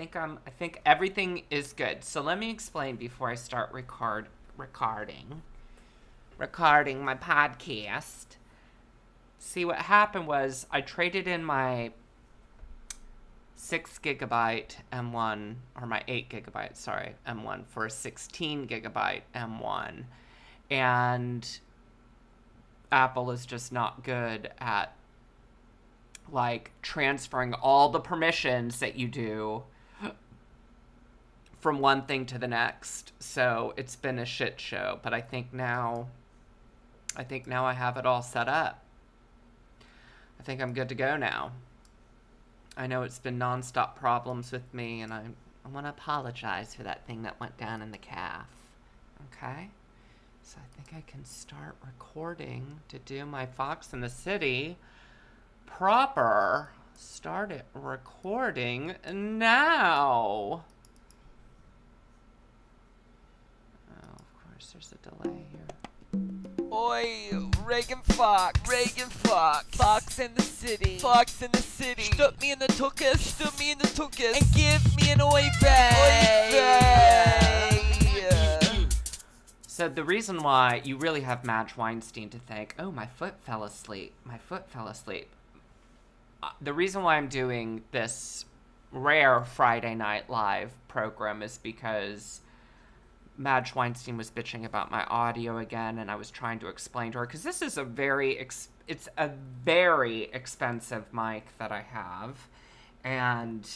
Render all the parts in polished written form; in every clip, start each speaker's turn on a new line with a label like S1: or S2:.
S1: think everything is good. So let me explain before I start recording my podcast. See, what happened was I traded in my 6 gigabyte M1, or my 8 gigabyte, M1 for a 16 gigabyte M1. And Apple is just not good at, like, transferring all the permissions that you do from one thing to the next. So it's been a shit show, but I think now I have it all set up. I think I'm good to go now. I know it's been nonstop problems with me, and I want to apologize for that thing that went down in the calf. Okay? So I think I can start recording to do my Fox in the City proper. Start it recording now. Oh, of course, there's a delay here.
S2: Oi, Ragan Fox. Fox in the City. Stuck me in the tuchus. And give me an oy vey.
S1: So the reason why you really have Madge Weinstein to thank. Oh, my foot fell asleep. The reason why I'm doing this rare Friday Night Live program is because Madge Weinstein was bitching about my audio again, and I was trying to explain to her, because this is a very expensive mic that I have, and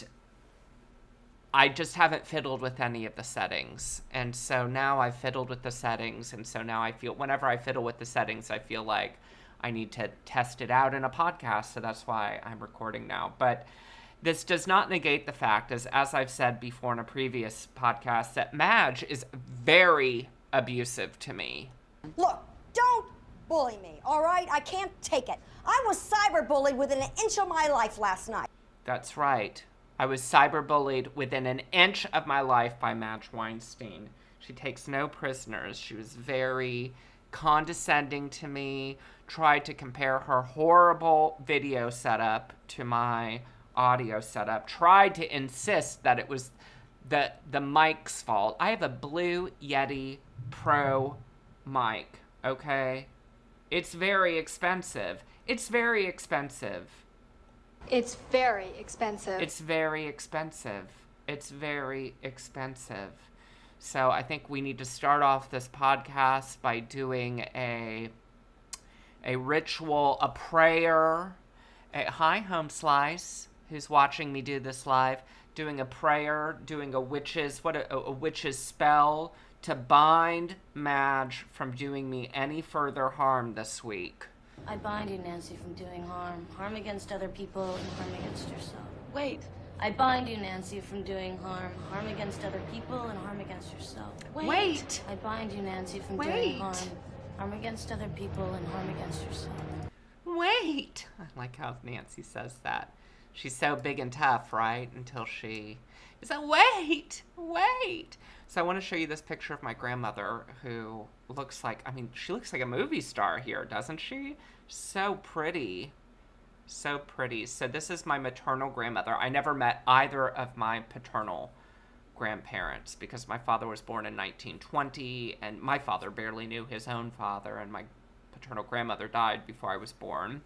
S1: I just haven't fiddled with any of the settings. And so now I've fiddled with the settings, and so now I feel, whenever I fiddle with the settings, I feel like I need to test it out in a podcast, so that's why I'm recording now. But this does not negate the fact, as I've said before in a previous podcast, that Madge is very abusive to me.
S3: Look, don't bully me, all right? I can't take it. I was cyberbullied within an inch of my life last night.
S1: That's right. I was cyberbullied within an inch of my life by Madge Weinstein. She takes no prisoners. She was very condescending to me, tried to compare her horrible video setup to my audio setup, tried to insist that it was the mic's fault. I have a Blue Yeti Pro mic, okay? It's very expensive. It's very expensive. So I think we need to start off this podcast by doing a ritual, a prayer. Hi, Home Slice, who's watching me do this live. Doing a prayer, doing a witch's spell to bind Madge from doing me any further harm this week.
S4: I bind you, Nancy, from doing harm against other people and harm against yourself.
S5: Wait.
S4: I bind you, Nancy, from doing harm against other people and harm against yourself.
S5: Wait.
S4: I bind you, Nancy, from doing harm against other people and harm against yourself.
S1: Wait. I like how Nancy says that. She's so big and tough, right? Until she is like, wait. So I want to show you this picture of my grandmother, who looks like, she looks like a movie star here, doesn't she? So pretty. So pretty. So this is my maternal grandmother. I never met either of my paternal grandparents because my father was born in 1920, and my father barely knew his own father, and my paternal grandmother died before I was born.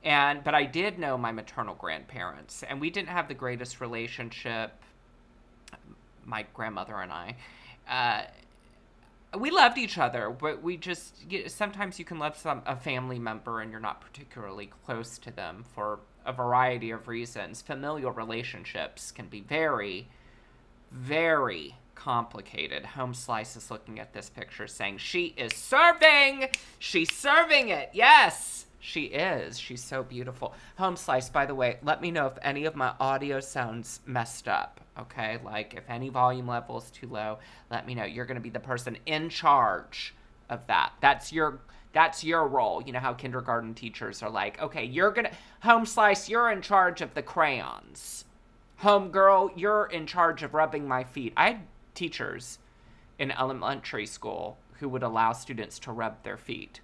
S1: But I did know my maternal grandparents, and we didn't have the greatest relationship, my grandmother and I. We loved each other, but we just, sometimes you can love a family member and you're not particularly close to them for a variety of reasons. Familial relationships can be very, very complicated. Home Slice is looking at this picture saying, she's serving it. Yes, she is. She's so beautiful. Home Slice, by the way, let me know if any of my audio sounds messed up, okay? Like, if any volume level is too low, let me know. You're going to be the person in charge of that. That's your role. You know how kindergarten teachers are like, okay, Home Slice, you're in charge of the crayons. Home Girl, you're in charge of rubbing my feet. I had teachers in elementary school who would allow students to rub their feet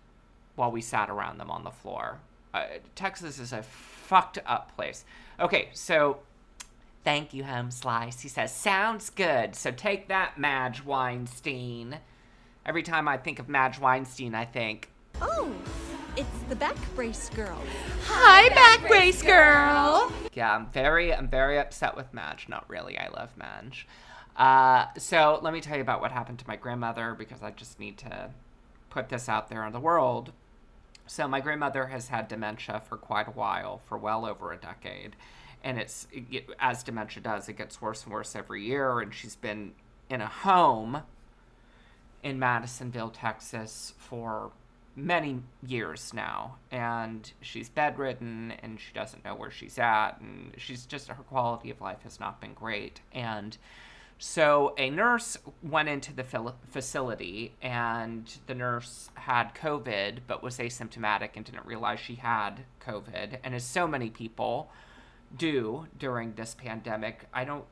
S1: while we sat around them on the floor. Texas is a fucked up place. Okay, so Thank you, Home Slice. He says, sounds good. So take that, Madge Weinstein. Every time I think of Madge Weinstein, I think,
S5: Oh, it's the back brace girl.
S1: hi, back brace girl. Yeah, I'm very upset with Madge. Not really. I love Madge. So let me tell you about what happened to my grandmother, because I just need to put this out there in the world. So my grandmother has had dementia for quite a while, for well over a decade. And as dementia does, it gets worse and worse every year. And she's been in a home in Madisonville, Texas for many years now. And she's bedridden and she doesn't know where she's at. And her quality of life has not been great. And so a nurse went into the facility, and the nurse had COVID but was asymptomatic and didn't realize she had COVID. And as so many people do during this pandemic, I don't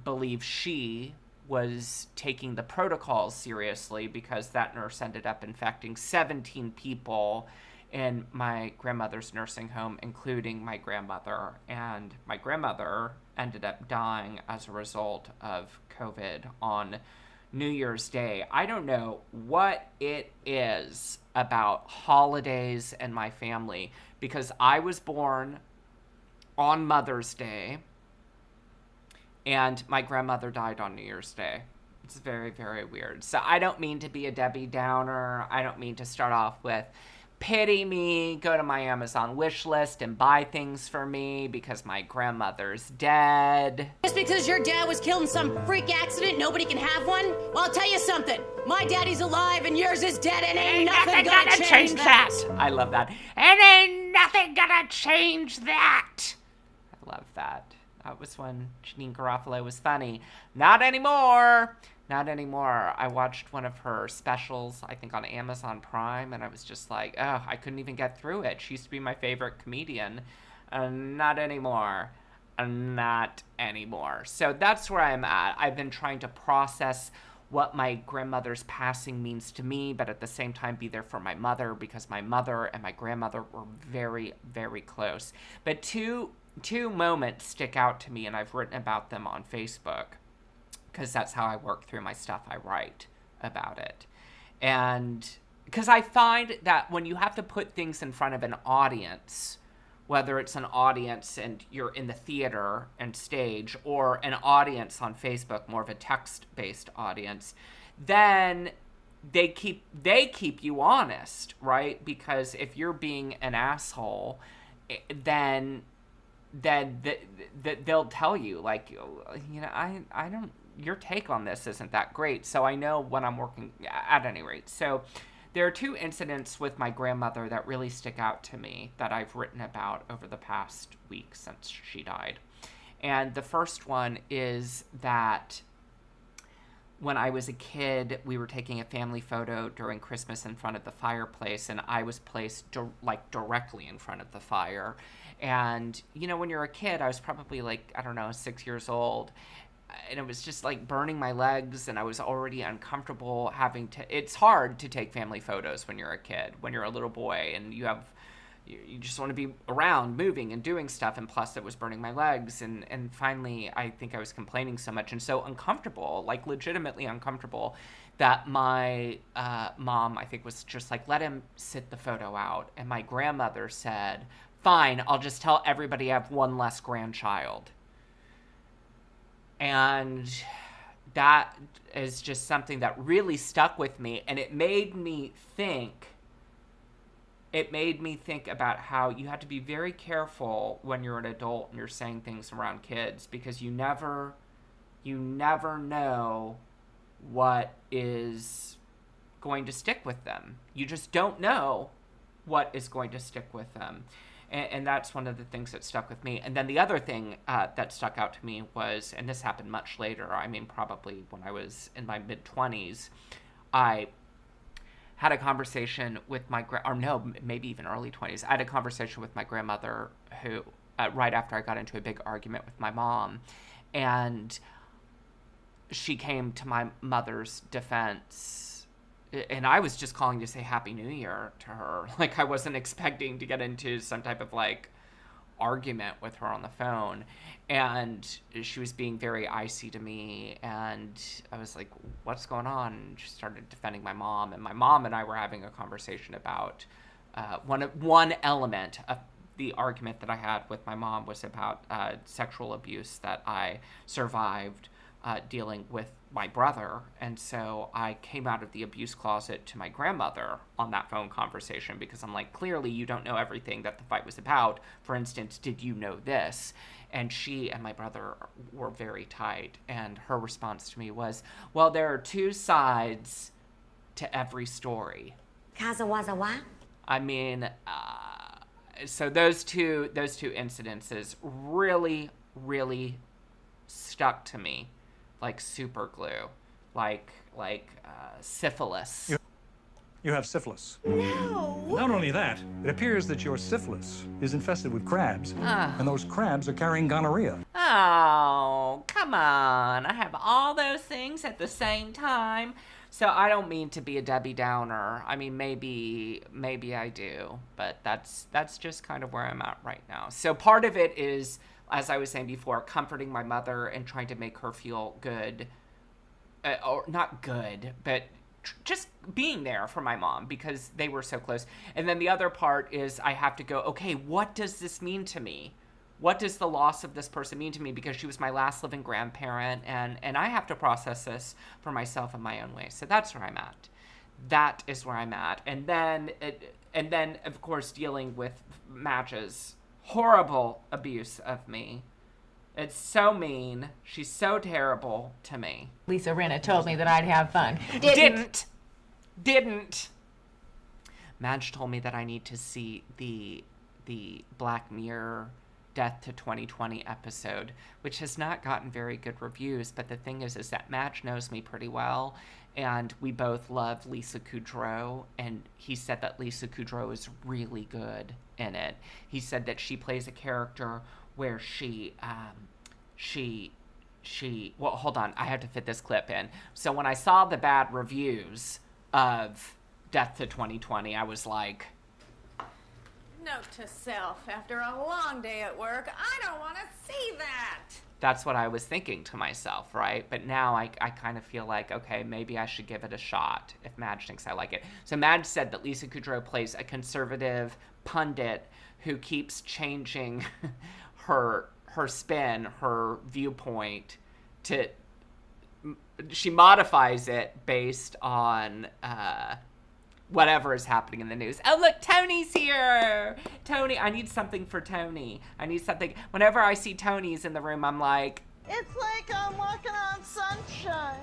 S1: believe she was taking the protocols seriously, because that nurse ended up infecting 17 people in my grandmother's nursing home, including my grandmother. And my grandmother ended up dying as a result of COVID on New Year's Day. I don't know what it is about holidays and my family, because I was born on Mother's Day and my grandmother died on New Year's Day. It's very, very weird. So I don't mean to be a Debbie Downer. I don't mean to start off with pity me, go to my Amazon wish list and buy things for me because my grandmother's dead.
S4: Just because your dad was killed in some freak accident, nobody can have one? Well, I'll tell you something. My daddy's alive and yours is dead, and ain't nothing gonna change that.
S1: I love that. And ain't nothing gonna change that. I love that. That was when Janine Garofalo was funny. Not anymore. Not anymore. I watched one of her specials, I think on Amazon Prime, and I was just like, oh, I couldn't even get through it. She used to be my favorite comedian. Not anymore. Not anymore. So that's where I'm at. I've been trying to process what my grandmother's passing means to me, but at the same time be there for my mother, because my mother and my grandmother were very, very close. But two moments stick out to me, and I've written about them on Facebook, because that's how I work through my stuff. I write about it. And because I find that when you have to put things in front of an audience, whether it's an audience and you're in the theater and stage, or an audience on Facebook, more of a text-based audience, then they keep you honest, right? Because if you're being an asshole, then they'll tell you, like, you know, I don't, your take on this isn't that great. So I know when I'm working, at any rate. So there are two incidents with my grandmother that really stick out to me that I've written about over the past week since she died. And the first one is that when I was a kid, we were taking a family photo during Christmas in front of the fireplace, and I was placed directly in front of the fire. And, you know, when you're a kid, I was probably 6 years old, and it was just like burning my legs, and I was already uncomfortable it's hard to take family photos when you're a kid, when you're a little boy, and you just want to be around, moving and doing stuff, and plus it was burning my legs, and finally I think I was complaining so much and so uncomfortable, like legitimately uncomfortable, that my mom, I think, was just like, let him sit the photo out. And my grandmother said, fine, I'll just tell everybody I have one less grandchild. And that is just something that really stuck with me, and it made me think about how you have to be very careful when you're an adult and you're saying things around kids, because you never know what is going to stick with them. You just don't know what is going to stick with them. And that's one of the things that stuck with me. And then the other thing that stuck out to me was, and this happened much later, I mean, probably when I was in my mid-20s, I had a conversation with maybe even early 20s. I had a conversation with my grandmother who, right after I got into a big argument with my mom, and she came to my mother's defense. And I was just calling to say Happy New Year to her. Like, I wasn't expecting to get into some type of, like, argument with her on the phone, and she was being very icy to me, and I was like, what's going on? And she started defending my mom, and my mom and I were having a conversation about one element of the argument that I had with my mom was about sexual abuse that I survived dealing with my brother. And so I came out of the abuse closet to my grandmother on that phone conversation, because I'm like, clearly you don't know everything that the fight was about. For instance, did you know this? And she and my brother were very tight. And her response to me was, well, there are two sides to every story.
S3: Kazawazawa?
S1: I mean, so those two incidences really, really stuck to me like super glue, like syphilis.
S6: You have syphilis.
S3: No.
S6: Not only that, it appears that your syphilis is infested with crabs, and those crabs are carrying gonorrhea.
S1: Oh, come on. I have all those things at the same time. So I don't mean to be a Debbie Downer. I mean, maybe I do, but that's just kind of where I'm at right now. So part of it is, as I was saying before, comforting my mother and trying to make her feel good, or not good, but just being there for my mom because they were so close. And then the other part is I have to go, okay, what does this mean to me? What does the loss of this person mean to me? Because she was my last living grandparent, and I have to process this for myself in my own way. So that's where I'm at. That is where I'm at. And then of course, dealing with Madge's horrible abuse of me. It's so mean. She's so terrible to me.
S7: Lisa Rinna told me that I'd have fun.
S1: Didn't. Madge told me that I need to see the Black Mirror Death to 2020 episode, which has not gotten very good reviews. But the thing is that Madge knows me pretty well, and we both love Lisa Kudrow, and he said that Lisa Kudrow is really good in it. He said that she plays a character where well, hold on, I have to fit this clip in. So when I saw the bad reviews of Death to 2020, I was like,
S5: Note to self, after a long day at work, I don't want to see that.
S1: that's what I was thinking to myself, right? But now I kind of feel like, okay, maybe I should give it a shot if Madge thinks I like it. So Madge said that Lisa Kudrow plays a conservative pundit who keeps changing her spin, her viewpoint she modifies it based on whatever is happening in the news. Oh, look, Tony's here. Tony, I need something for Tony. I need something. Whenever I see Tony's in the room, I'm like,
S8: it's like I'm walking on sunshine.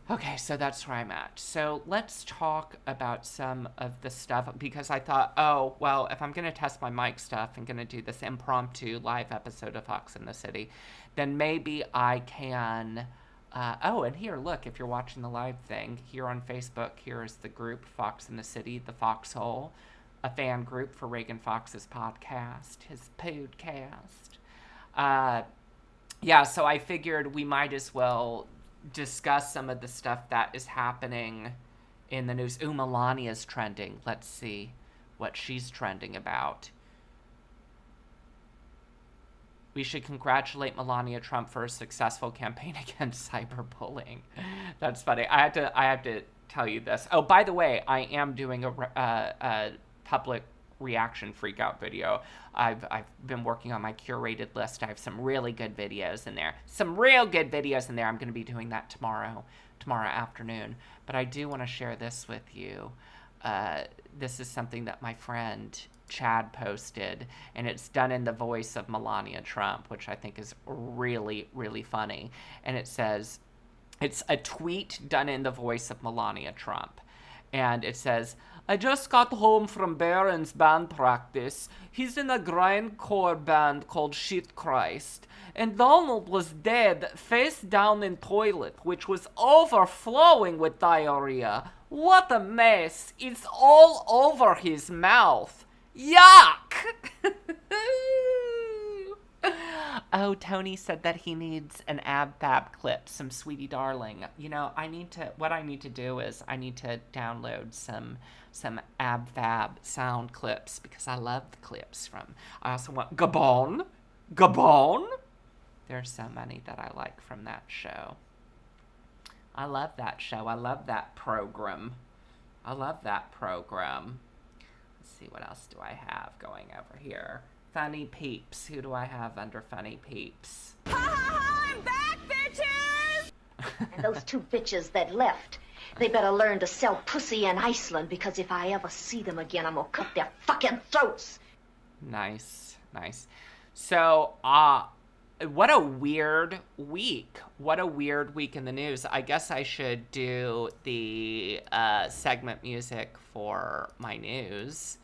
S1: okay, so that's where I'm at. So let's talk about some of the stuff, because I thought, oh, well, if I'm going to test my mic stuff and going to do this impromptu live episode of Fox in the City, then maybe I can... oh, and here, look, if you're watching the live thing, here on Facebook, here is the group Fox in the City, the Foxhole, a fan group for Ragan Fox's podcast, his podcast. Yeah, so I figured we might as well discuss some of the stuff that is happening in the news. Ooh, Melania's trending. Let's see what she's trending about. We should congratulate Melania Trump for a successful campaign against cyberbullying. That's funny. I have to tell you this. Oh, by the way, I am doing a public reaction freakout video. I've been working on my curated list. I have some really good videos in there. Some real good videos in there. I'm going to be doing that tomorrow afternoon. But I do want to share this with you. This is something that my friend Chad posted, and it's done in the voice of Melania Trump, which I think is really, really funny. And it says, it's a tweet done in the voice of Melania Trump. And it says, I just got home from Baron's band practice. He's in a grindcore band called Shit Christ. And Donald was dead, face down in toilet, which was overflowing with diarrhea. What a mess. It's all over his mouth. Yuck! Oh, Tony said that he needs an ab fab clip, some Sweetie Darling. What I need to do is I need to download some ab fab sound clips because I love the clips from. I also want Gabon. There's so many that I like from that show. I love that show. I love that program. Let's see, what else do I have going over here? Funny Peeps. Who do I have under Funny Peeps?
S8: Ha ha ha! I'm back, bitches!
S9: And those 2 bitches that left, they better learn to sell pussy in Iceland, because if I ever see them again, I'm gonna cut their fucking throats.
S1: Nice. So, what a weird week. What a weird week in the news. I guess I should do the segment music for my news.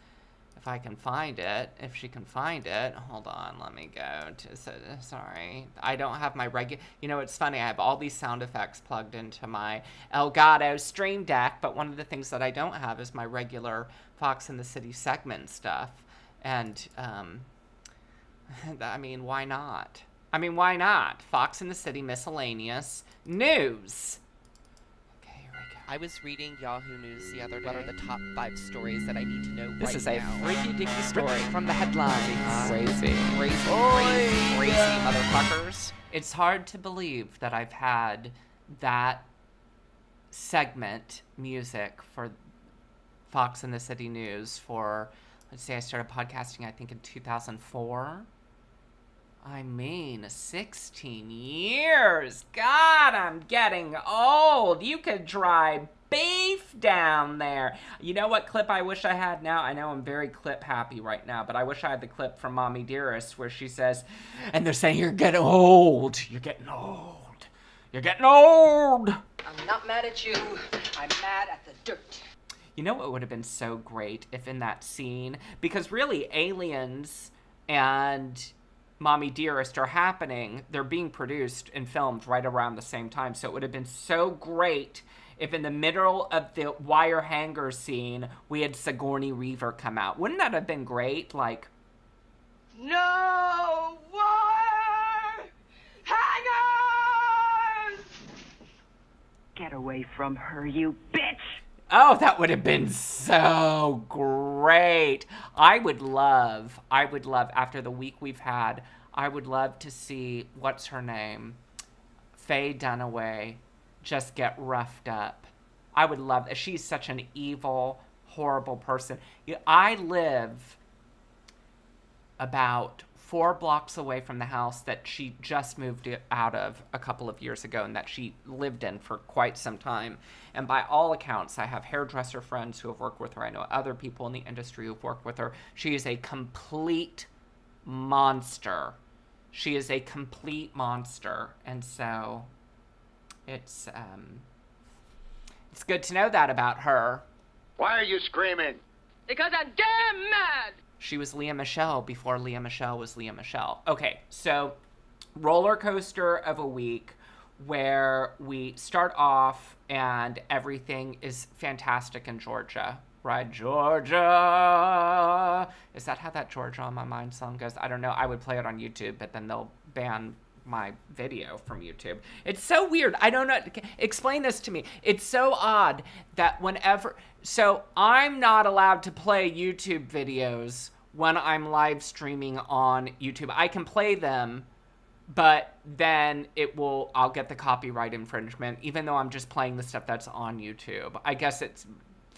S1: If I can find it. If she can find it. Hold on, let me go to... Sorry. I don't have my regular... it's funny. I have all these sound effects plugged into my Elgato Stream Deck, but one of the things that I don't have is my regular Fox in the City segment stuff. And, why not? Fox in the City Miscellaneous News.
S2: I was reading Yahoo News the other day. What are the top 5 stories that I need to know
S1: This
S2: right
S1: is
S2: now?
S1: a freaky dicky story from the headlines. Crazy motherfuckers. It's hard to believe that I've had that segment music for Fox in the City News for, let's see, I started podcasting, I think, in 2004. 16 years. God, I'm getting old. You could dry beef down there. You know what clip I wish I had now? I know I'm very clip happy right now, but I wish I had the clip from Mommy Dearest where she says, and they're saying, you're getting old. I'm
S10: not mad at you. I'm mad at the dirt.
S1: You know what would have been so great if in that scene, because really Aliens and Mommy Dearest are happening, they're being produced and filmed right around the same time. So it would have been so great if in the middle of the wire hanger scene, we had Sigourney Weaver come out. Wouldn't that have been great? Like,
S8: No wire hangers!
S10: Get away from her, you bitch!
S1: oh, that would have been so great. I would love, after the week we've had, I would love to see, what's her name? Faye Dunaway just get roughed up. I would love that. She's such an evil, horrible person. I live about 4 blocks away from the house that she just moved out of a couple of years ago and that she lived in for quite some time. And by all accounts, I have hairdresser friends who have worked with her. I know other people in the industry who've worked with her. She is a complete monster. And so it's good to know that about her.
S11: Why are you screaming?
S8: Because I'm damn mad!
S1: She was Leah Michele before Leah Michele was Leah Michele. Okay, so roller coaster of a week where we start off and everything is fantastic in Georgia, right? Georgia. Is that how that Georgia on My Mind song goes? I don't know. I would play it on YouTube, but then they'll ban my video from YouTube. It's so weird. I don't know. Explain this to me. It's so odd that whenever... So I'm not allowed to play YouTube videos when I'm live streaming on YouTube. I can play them, but then I'll get the copyright infringement, even though I'm just playing the stuff that's on YouTube. I guess it's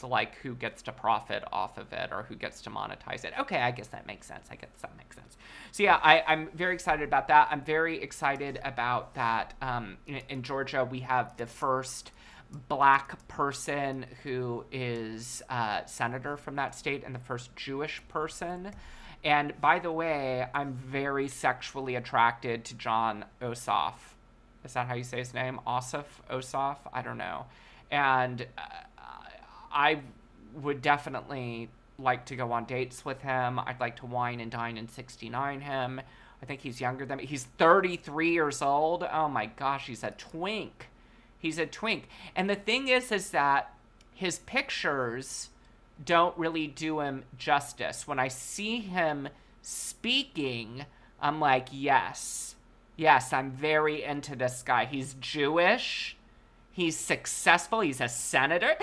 S1: like who gets to profit off of it or who gets to monetize it. Okay, I guess that makes sense. So yeah, I'm very excited about that. I'm very excited about that. In Georgia, we have the first Black person who is senator from that state and the first Jewish person. And by the way, I'm very sexually attracted to John Ossoff. Is that how you say his name? Ossoff? I don't know. And I would definitely like to go on dates with him. I'd like to wine and dine and 69 him. I think he's younger than me. He's 33 years old. Oh my gosh, he's a twink. And the thing is that his pictures don't really do him justice. When I see him speaking, I'm like, yes. Yes, I'm very into this guy. He's Jewish. He's successful. He's a senator.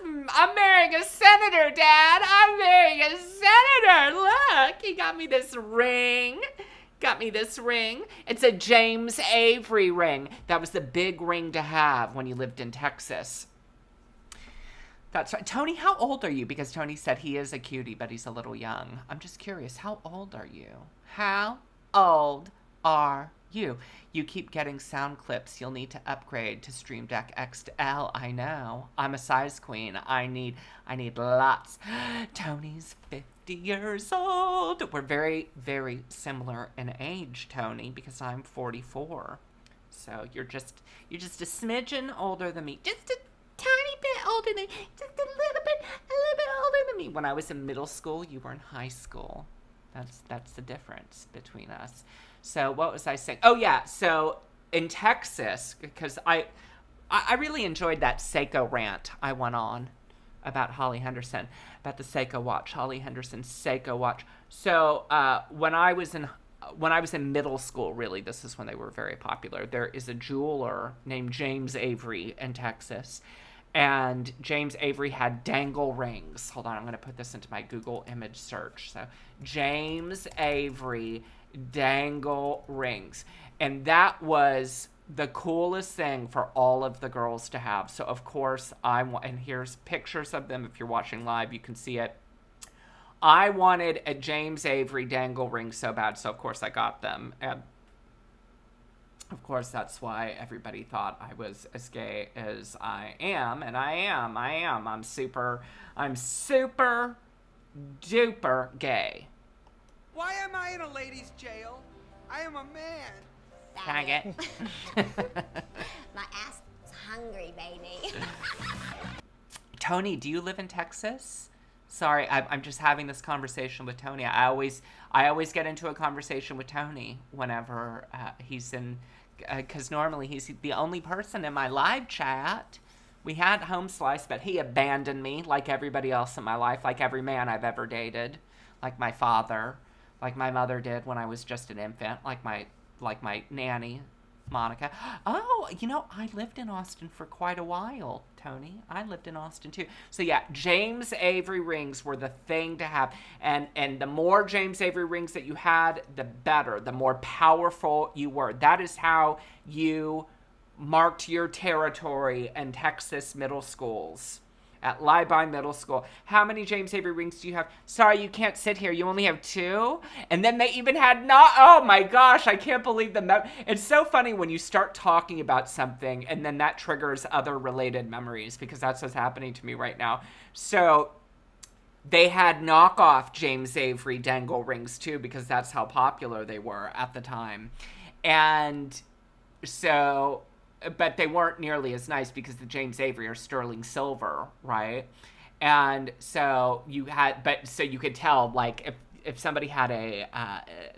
S1: I'm marrying a senator, Dad. I'm marrying a senator. Look, he got me this ring. It's a James Avery ring. That was the big ring to have when you lived in Texas. That's right. Tony, how old are you? Because Tony said he is a cutie, but he's a little young. I'm just curious. How old are you? How old are you? You keep getting sound clips. You'll need to upgrade to Stream Deck XL. I know. I'm a size queen. I need lots. Tony's 50 years old. We're very, very similar in age, Tony, because I'm 44. So you're just a smidgen older than me. Just a tiny bit older than me. Just a little bit older than me. When I was in middle school, you were in high school. That's the difference between us. So what was I saying? Oh yeah, so in Texas, because I really enjoyed that Seiko rant I went on about Holly Henderson, about the Seiko watch, Holly Henderson's Seiko watch. So when I was in middle school, really, this is when they were very popular. There is a jeweler named James Avery in Texas. And James Avery had dangle rings. Hold on, I'm going to put this into my Google image search. So, James Avery dangle rings. And that was the coolest thing for all of the girls to have. So, of course, and here's pictures of them. If you're watching live, you can see it. I wanted a James Avery dangle ring so bad. So, of course, I got them. And of course, that's why everybody thought I was as gay as I am. And I am. I'm super duper gay.
S2: Why am I in a ladies' jail? I am a man.
S1: Faggot.
S3: My ass is hungry, baby.
S1: Tony, do you live in Texas? Sorry, I'm just having this conversation with Tony. I always get into a conversation with Tony whenever he's in, because normally he's the only person in my live chat. We had Home Slice, but he abandoned me like everybody else in my life, like every man I've ever dated, like my father, like my mother did when I was just an infant, like my nanny, Monica. Oh, I lived in Austin for quite a while, Tony. I lived in Austin too. So yeah, James Avery rings were the thing to have. And the more James Avery rings that you had, the better, the more powerful you were. That is how you marked your territory in Texas middle schools. At Libi Middle School. How many James Avery rings do you have? Sorry, you can't sit here. You only have 2? And then they even had oh my gosh, I can't believe it's so funny when you start talking about something and then that triggers other related memories, because that's what's happening to me right now. So they had knockoff James Avery dangle rings too, because that's how popular they were at the time. And so, but they weren't nearly as nice because the James Avery are sterling silver, right? And so you could tell, like, if somebody had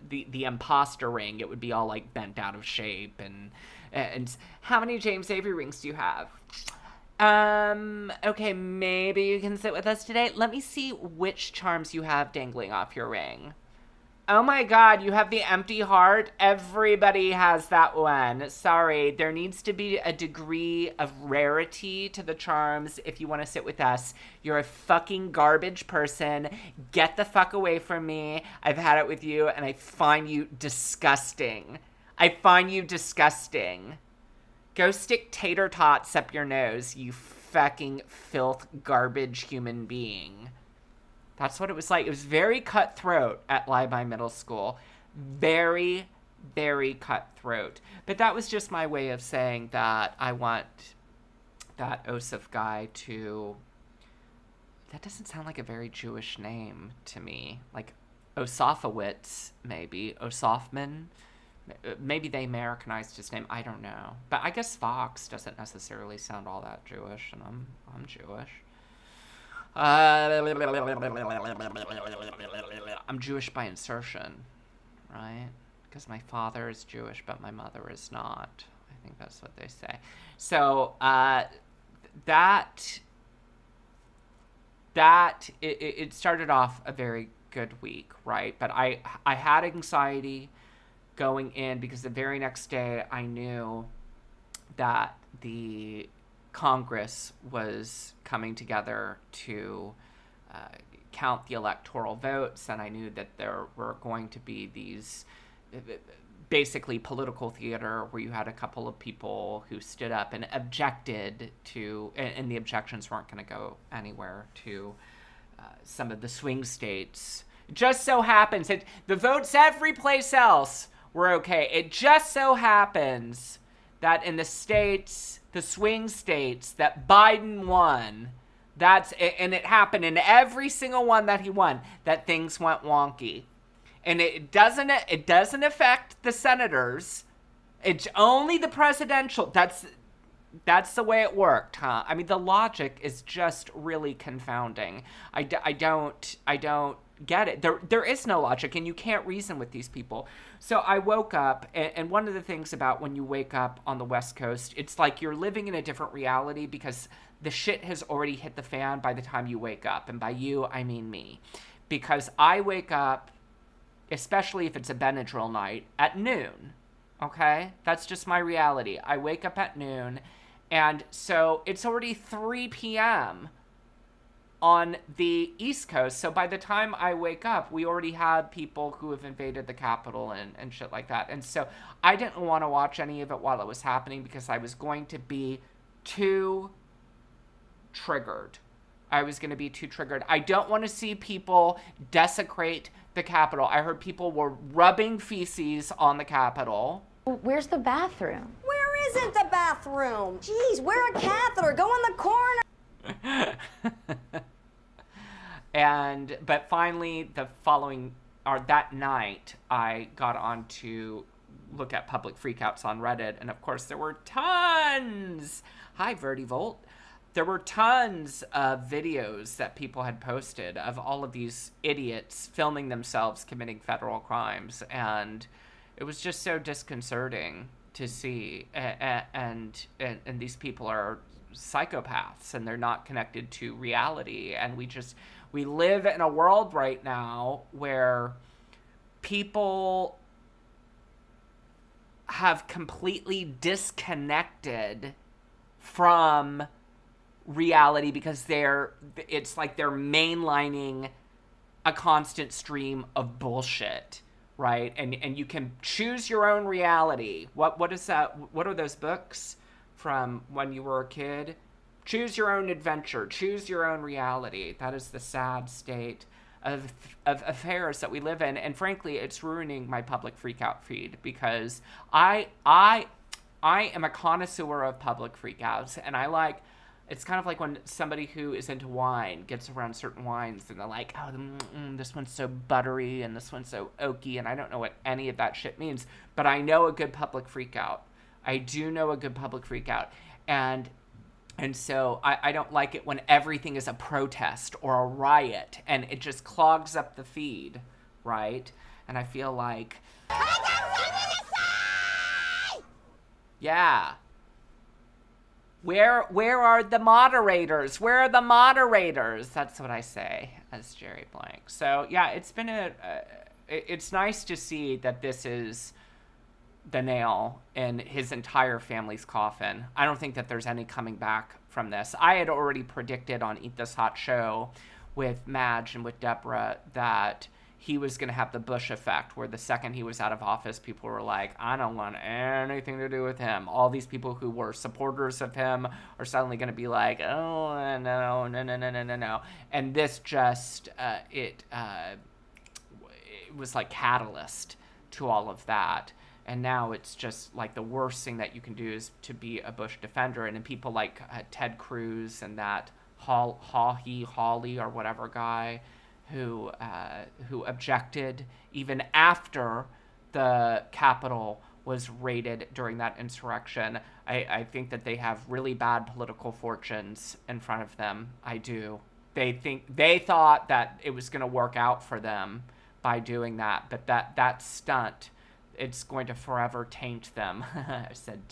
S1: the imposter ring, it would be all like bent out of shape. And how many James Avery rings do you have? Okay, maybe you can sit with us today. Let me see which charms you have dangling off your ring. Oh my God, you have the empty heart? Everybody has that one. Sorry, there needs to be a degree of rarity to the charms if you want to sit with us. You're a fucking garbage person. Get the fuck away from me. I've had it with you and I find you disgusting. Go stick tater tots up your nose, you fucking filth garbage human being. That's what it was like. It was very cutthroat at Libi Middle School. Very, very cutthroat. But that was just my way of saying that I want that Osif guy to... That doesn't sound like a very Jewish name to me. Like Osafowitz, maybe. Osofman. Maybe they Americanized his name. I don't know. But I guess Fox doesn't necessarily sound all that Jewish, and I'm Jewish. I'm Jewish by insertion, right? Because my father is Jewish, but my mother is not. I think that's what they say. So it started off a very good week, right? But I had anxiety going in, because the very next day I knew that the Congress was coming together to count the electoral votes, and I knew that there were going to be these basically political theater where you had a couple of people who stood up and objected to, and the objections weren't going to go anywhere, to some of the swing states. It just so happens that the votes every place else were okay. It just so happens that in the states, the swing states that Biden won, and it happened in every single one that he won, that things went wonky. And it doesn't affect the senators. It's only the presidential. That's the way it worked, huh? I mean, the logic is just really confounding. I don't get it. There is no logic, and you can't reason with these people. So I woke up, and one of the things about when you wake up on the West Coast, it's like you're living in a different reality, because the shit has already hit the fan by the time you wake up. And by you, I mean me. Because I wake up, especially if it's a Benadryl night, at noon, okay? That's just my reality. I wake up at noon, and so it's already 3 p.m. on the East Coast. So by the time I wake up, we already had people who have invaded the Capitol and shit like that. And so I didn't want to watch any of it while it was happening, because I was going to be too triggered. I don't want to see people desecrate the Capitol. I heard people were rubbing feces on the Capitol.
S12: Where's the bathroom?
S3: Where isn't the bathroom? Jeez, wear a catheter. Go in the corner.
S1: But finally, that night, I got on to look at public freakouts on Reddit, and of course there were tons. Hi, VertiVolt. There were tons of videos that people had posted of all of these idiots filming themselves committing federal crimes, and it was just so disconcerting to see. And these people are psychopaths, and they're not connected to reality. And we live in a world right now where people have completely disconnected from reality, because it's like they're mainlining a constant stream of bullshit, right? And you can choose your own reality. What is that? What are those books from when you were a kid? Choose your own adventure. Choose your own reality. That is the sad state of affairs that we live in. And frankly, it's ruining my public freakout feed, because I am a connoisseur of public freakouts, and it's kind of like when somebody who is into wine gets around certain wines, and they're like, oh, this one's so buttery and this one's so oaky, and I don't know what any of that shit means, but I know a good public freakout. I do know a good public freakout. And so I don't like it when everything is a protest or a riot, and it just clogs up the feed, right? And I feel like, yeah. Where are the moderators? Where are the moderators? That's what I say as Jerry Blank. So yeah, it's nice to see that this is the nail in his entire family's coffin. I don't think that there's any coming back from this. I had already predicted on Eat This Hot Show with Madge and with Deborah that he was going to have the Bush effect, where the second he was out of office, people were like, I don't want anything to do with him. All these people who were supporters of him are suddenly going to be like, oh, no. And this just, it was like catalyst to all of that. And now it's just like the worst thing that you can do is to be a Bush defender. And then people like Ted Cruz and that Hawley or whatever guy who objected even after the Capitol was raided during that insurrection. I think that they have really bad political fortunes in front of them. I do. They thought that it was going to work out for them by doing that, but that stunt, it's going to forever taint them. I said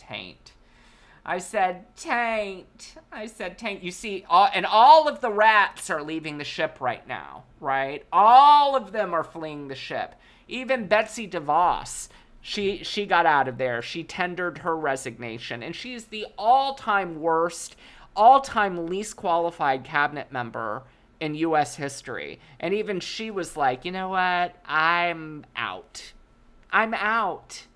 S1: taint. You see, all of the rats are leaving the ship right now, right? All of them are fleeing the ship. Even Betsy DeVos She got out of there. She tendered her resignation, and she's the all-time worst, all-time least qualified cabinet member in U.S. history. And even she was like, you know what? I'm out. I'm out.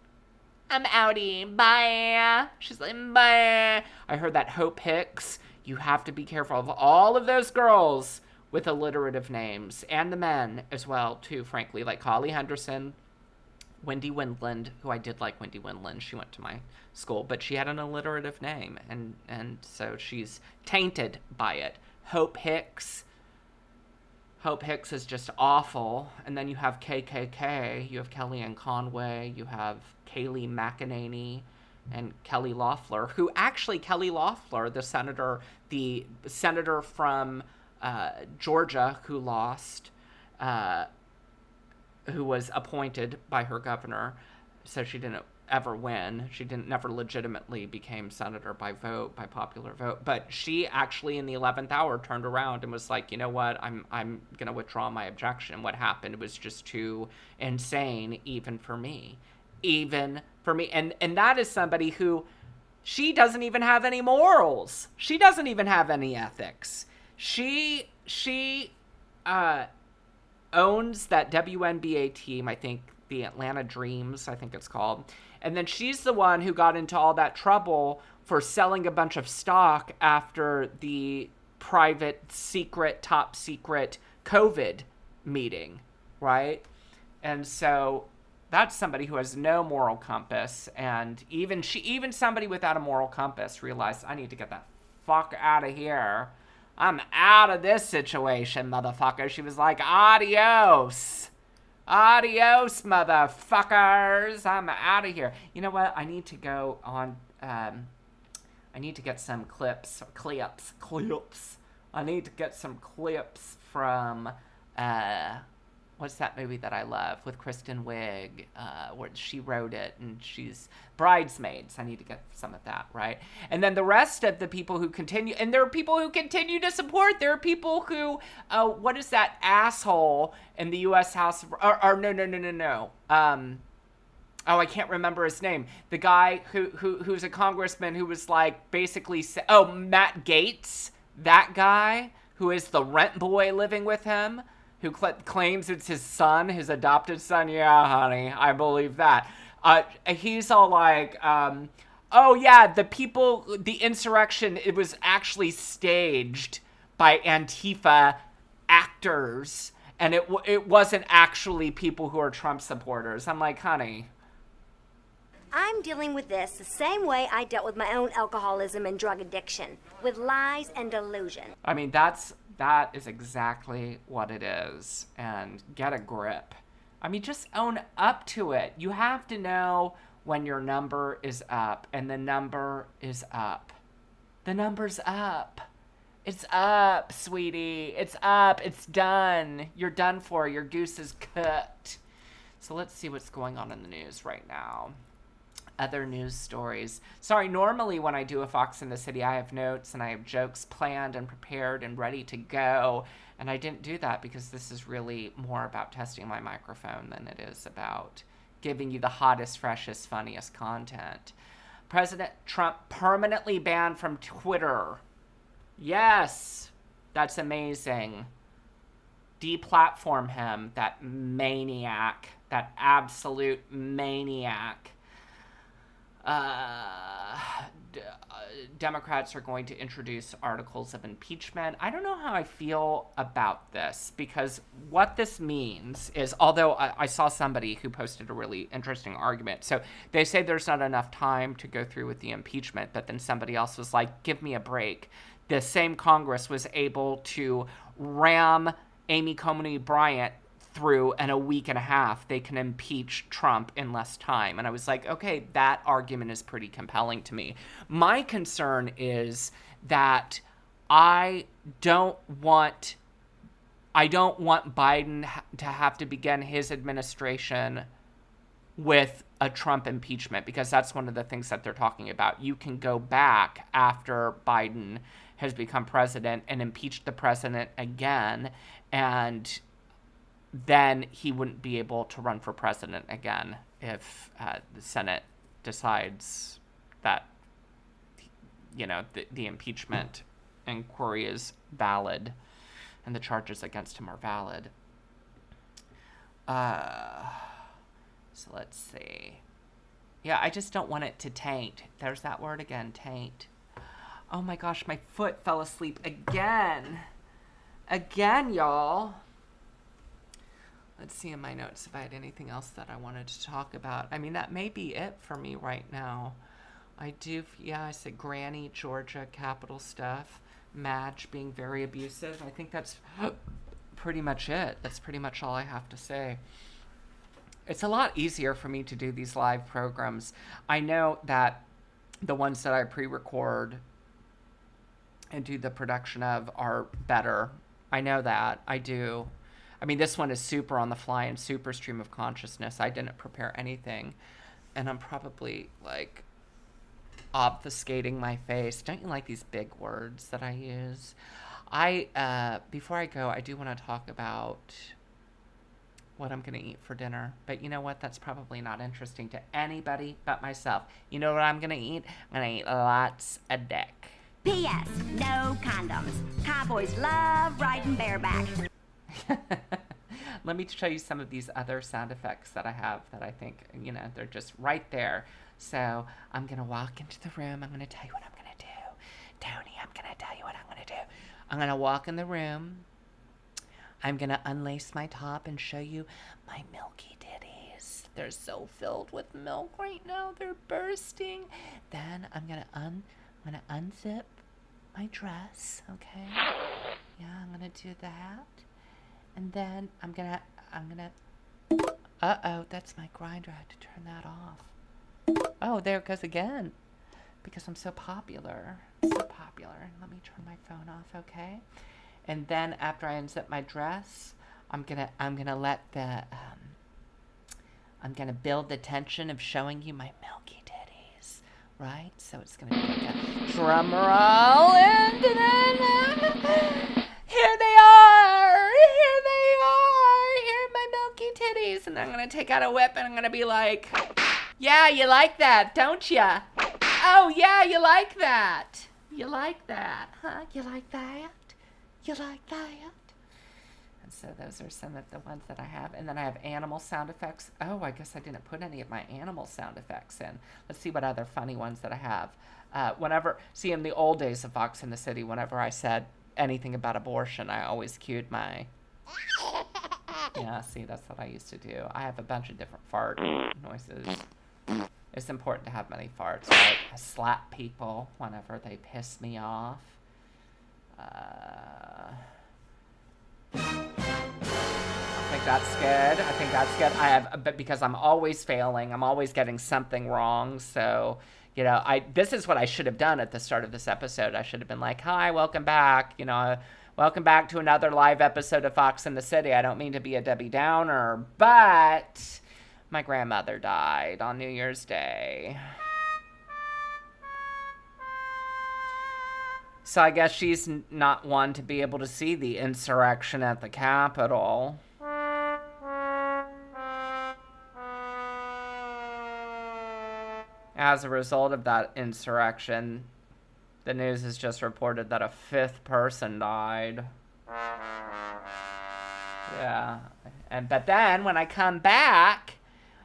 S1: I'm outie. Bye. She's like, bye. I heard that Hope Hicks. You have to be careful of all of those girls with alliterative names, and the men as well, too, frankly, like Holly Henderson, Wendy Windland, who I did like Wendy Windland. She went to my school, but she had an alliterative name, and so she's tainted by it. Hope Hicks. Hope Hicks is just awful. And then you have KKK. You have Kellyanne Conway. You have Kayleigh McEnany and Kelly Loeffler, who actually, Kelly Loeffler, the senator from Georgia who lost, who was appointed by her governor, so she didn't ever win. She never legitimately became senator by popular vote. But she actually, in the 11th hour, turned around and was like, you know what, I'm going to withdraw my objection. What happened was just too insane, even for me. And that is somebody who, she doesn't even have any morals. She doesn't even have any ethics. She owns that WNBA team, I think, the Atlanta Dreams, I think it's called. And then she's the one who got into all that trouble for selling a bunch of stock after the private, secret, top secret COVID meeting, right? And so that's somebody who has no moral compass. And even somebody without a moral compass realized, I need to get the fuck out of here. I'm out of this situation, motherfucker. She was like, adios. Adios, motherfuckers. I'm out of here. You know what? I need to go on, I need to get some clips. I need to get some clips from, what's that movie that I love with Kristen Wiig, where she wrote it, and she's Bridesmaids. I need to get some of that, right? And then the rest of the people who continue, and there are people who continue to support. There are people who, what is that asshole in the U.S. House of, no. Oh, I can't remember his name. The guy who's a congressman who was like basically, Matt Gaetz, that guy who is the rent boy living with him, who claims it's his son, his adopted son. Yeah, honey, I believe that. He's all like, oh yeah, the insurrection, it was actually staged by Antifa actors, and it wasn't actually people who are Trump supporters. I'm like, honey.
S3: I'm dealing with this the same way I dealt with my own alcoholism and drug addiction, with lies and delusion.
S1: I mean, that is exactly what it is. And get a grip. I mean, just own up to it. You have to know when your number is up, and the number is up. The number's up. It's up, sweetie. It's up. It's done. You're done for. Your goose is cooked. So let's see what's going on in the news right now. Other news stories. Sorry, normally when I do a Fox in the City, I have notes and I have jokes planned and prepared and ready to go. And I didn't do that because this is really more about testing my microphone than it is about giving you the hottest, freshest, funniest content. President Trump permanently banned from Twitter. Yes, that's amazing. Deplatform him, that maniac, that absolute maniac. Democrats are going to introduce articles of impeachment. I don't know how I feel about this, because what this means is, although I saw somebody who posted a really interesting argument. So they say there's not enough time to go through with the impeachment, but then somebody else was like, give me a break. The same Congress was able to ram Amy Coney Bryant through in a week and a half. They can impeach Trump in less time. And I was like, okay, that argument is pretty compelling to me. My concern is that I don't want Biden to have to begin his administration with a Trump impeachment, because that's one of the things that they're talking about. You can go back after Biden has become president and impeach the president again, and then he wouldn't be able to run for president again if the Senate decides that, the impeachment inquiry is valid and the charges against him are valid. So let's see. Yeah, I just don't want it to taint. There's that word again, taint. Oh my gosh, my foot fell asleep again. Again, y'all. Let's see in my notes if I had anything else that I wanted to talk about. I mean, that may be it for me right now. I said Granny, Georgia, capital stuff. Madge being very abusive. I think that's pretty much it. That's pretty much all I have to say. It's a lot easier for me to do these live programs. I know that the ones that I pre-record and do the production of are better. I know that. I do. I mean, this one is super on the fly and super stream of consciousness. I didn't prepare anything. And I'm probably, like, obfuscating my face. Don't you like these big words that I use? Before I go, I do want to talk about what I'm going to eat for dinner. But you know what? That's probably not interesting to anybody but myself. You know what I'm going to eat? I'm going to eat lots of dick.
S3: P.S. No condoms. Cowboys love riding bareback.
S1: Let me show you some of these other sound effects that I have that I think, they're just right there. So I'm going to walk into the room. I'm going to tell you what I'm going to do. Tony, I'm going to tell you what I'm going to do. I'm going to walk in the room. I'm going to unlace my top and show you my milky titties. They're so filled with milk right now. They're bursting. Then I'm going to unzip my dress, okay? Yeah, I'm going to do that. And then I'm going to uh-oh, that's my grinder. I had to turn that off. Oh, there it goes again. Because I'm so popular. So popular. Let me turn my phone off, okay? And then after I unzip my dress, I'm gonna let the I'm gonna build the tension of showing you my milky titties, right? So it's gonna be like a drum roll, and then here they are, here are my milky titties, and I'm gonna take out a whip and I'm gonna be like, yeah, you like that, don't ya? Oh yeah, you like that. You like that, huh? You like that? You like that? And so those are some of the ones that I have. And then I have animal sound effects. Oh, I guess I didn't put any of my animal sound effects in. Let's see what other funny ones that I have. In the old days of Fox in the City, whenever I said anything about abortion, I always cued my... Yeah, see, that's what I used to do. I have a bunch of different fart noises. It's important to have many farts, right? I slap people whenever they piss me off. I think that's good. But because I'm always failing, I'm always getting something wrong. So, this is what I should have done at the start of this episode. I should have been like, hi, welcome back. Welcome back to another live episode of Fox in the City. I don't mean to be a Debbie Downer, but my grandmother died on New Year's Day. So I guess she's not one to be able to see the insurrection at the Capitol. As a result of that insurrection, the news has just reported that a 5th person died. Yeah. But then when I come back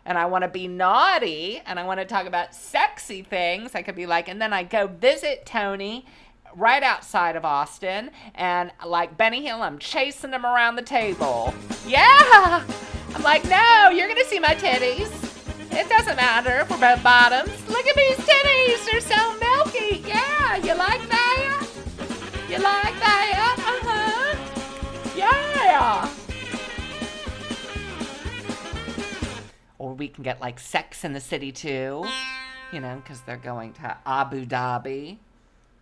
S1: and I want to be naughty and I want to talk about sexy things, I could be like, and then I go visit Tony right outside of Austin, and like Benny Hill, I'm chasing him around the table. Yeah! I'm like, no, you're gonna see my titties. It doesn't matter if we're both bottoms. Look at these titties, they're so milky. Yeah, you like that? You like that? Uh-huh. Yeah! Or we can get like Sex in the City too, because they're going to Abu Dhabi.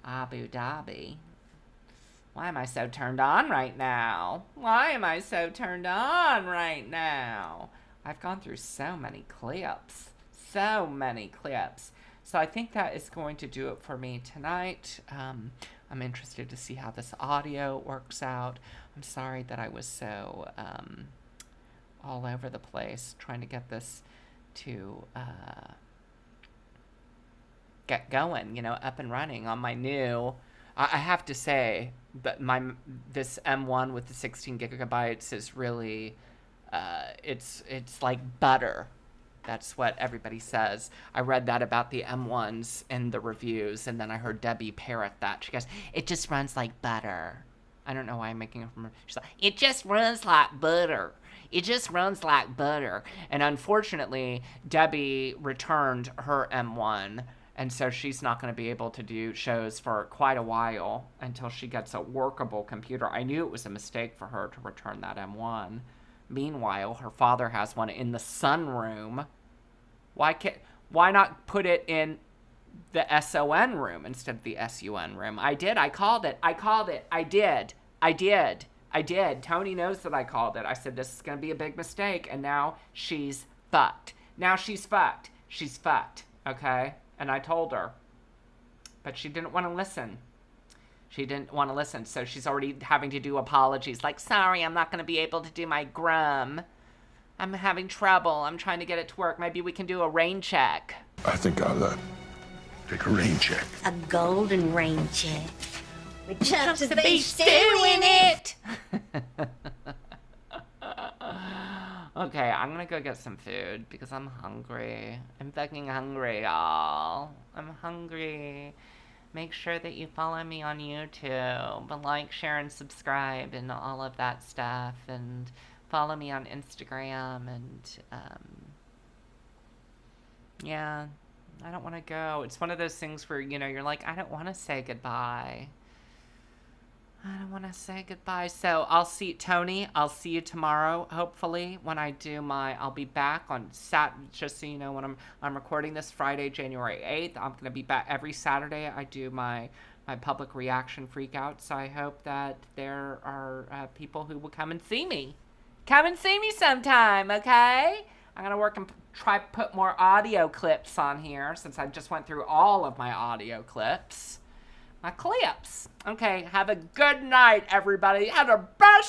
S1: Abu Dhabi. Why am I so turned on right now? I've gone through so many clips. So I think that is going to do it for me tonight. I'm interested to see how this audio works out. I'm sorry that I was so all over the place trying to get this get going, you know, up and running on my new. I have to say that this M1 with the 16 gigabytes is really, it's like butter. That's what everybody says. I read that about the M1s in the reviews, and then I heard Debbie parrot that. She goes, "It just runs like butter." I don't know why I'm making it from her. She's like, "It just runs like butter. It just runs like butter." And unfortunately, Debbie returned her M1, and so she's not going to be able to do shows for quite a while until she gets a workable computer. I knew it was a mistake for her to return that M1. Meanwhile, her father has one in the sunroom. Why not put it in the SON room instead of the SUN room? I called it. I did. Tony knows that I called it. I said, this is going to be a big mistake, and now she's fucked. She's fucked, okay? And I told her. But she didn't want to listen. So she's already having to do apologies. Like, sorry, I'm not going to be able to do my Grum. I'm having trouble. I'm trying to get it to work. Maybe we can do a rain check.
S11: I think I'll take a rain check.
S3: A golden rain check. With chunks of beef stew
S1: in it. Okay, I'm gonna go get some food because I'm hungry. I'm fucking hungry, y'all. I'm hungry. Make sure that you follow me on YouTube. Like, share, and subscribe and all of that stuff. And follow me on Instagram. And, yeah, I don't want to go. It's one of those things where, you know, you're like, I don't want to say goodbye. So I'll see Tony. I'll see you tomorrow, hopefully, when I do I'll be back on just so you know, when I'm recording this Friday, January 8th. I'm going to be back every Saturday. I do my public reaction freakout. So I hope that there are people who will come and see me. Come and see me sometime, okay? I'm going to work and try to put more audio clips on here since I just went through all of my audio clips. My clips. Okay, have a good night, everybody. Have the best